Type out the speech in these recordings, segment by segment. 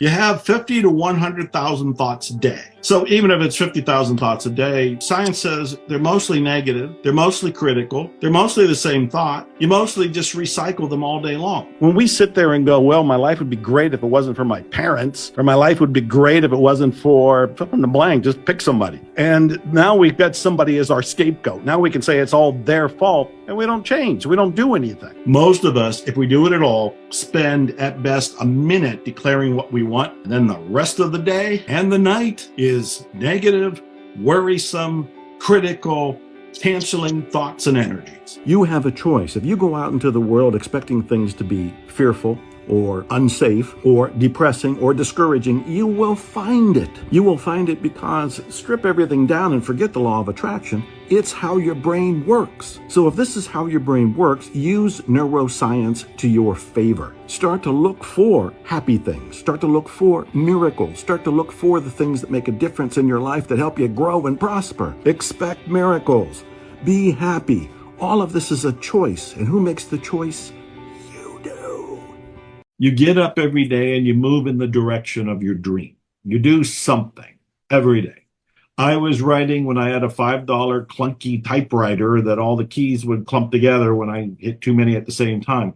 You have 50 to 100,000 thoughts a day. So even if it's 50,000 thoughts a day, science says they're mostly negative, they're mostly critical, they're mostly the same thought. You mostly just recycle them all day long. When we sit there and go, well, my life would be great if it wasn't for my parents, or my life would be great if it wasn't for fill in the blank, just pick somebody. And now we've got somebody as our scapegoat. Now we can say it's all their fault, and we don't change. We don't do anything. Most of us, if we do it at all, spend at best a minute declaring what we want, and then the rest of the day and the night is negative, worrisome, critical, canceling thoughts and energies. You have a choice. If you go out into the world expecting things to be fearful or unsafe or depressing or discouraging, you will find it. You will find it because strip everything down and forget the law of attraction. It's how your brain works. So if this is how your brain works, use neuroscience to your favor. Start to look for happy things. Start to look for miracles. Start to look for the things that make a difference in your life that help you grow and prosper. Expect miracles. Be happy. All of this is a choice. And who makes the choice? You do. You get up every day and you move in the direction of your dream. You do something every day. I was writing when I had a $5 clunky typewriter that all the keys would clump together when I hit too many at the same time.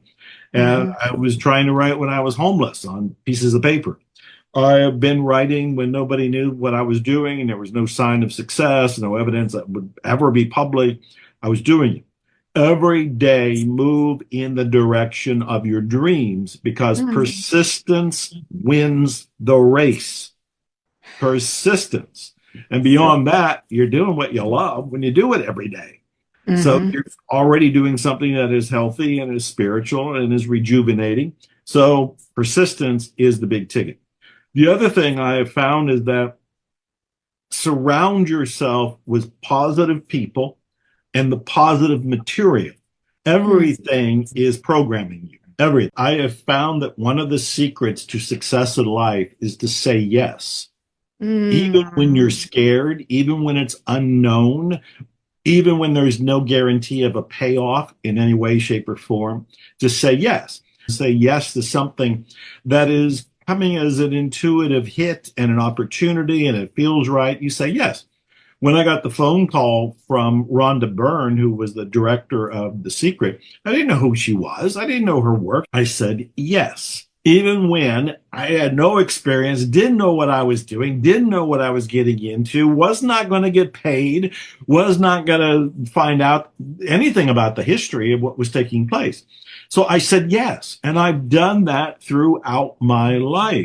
And I was trying to write when I was homeless on pieces of paper. I have been writing when nobody knew what I was doing and there was no sign of success, no evidence that would ever be public. I was doing it. Every day, move in the direction of your dreams because persistence wins the race. Persistence. And beyond that, you're doing what you love when you do it every day. So you're already doing something that is healthy and is spiritual and is rejuvenating. So persistence is the big ticket. The other thing I have found is that surround yourself with positive people and the positive material. Everything is programming you. Everything. I have found that one of the secrets to success in life is to say yes. Even when you're scared, even when it's unknown, even when there's no guarantee of a payoff in any way, shape, or form, to say yes. Say yes to something that is coming as an intuitive hit and an opportunity and it feels right. You say yes. When I got the phone call from Rhonda Byrne, who was the director of The Secret, I didn't know who she was. I didn't know her work. I said yes. Even when I had no experience, didn't know what I was doing, didn't know what I was getting into, was not going to get paid, was not going to find out anything about the history of what was taking place. So I said yes. And I've done that throughout my life.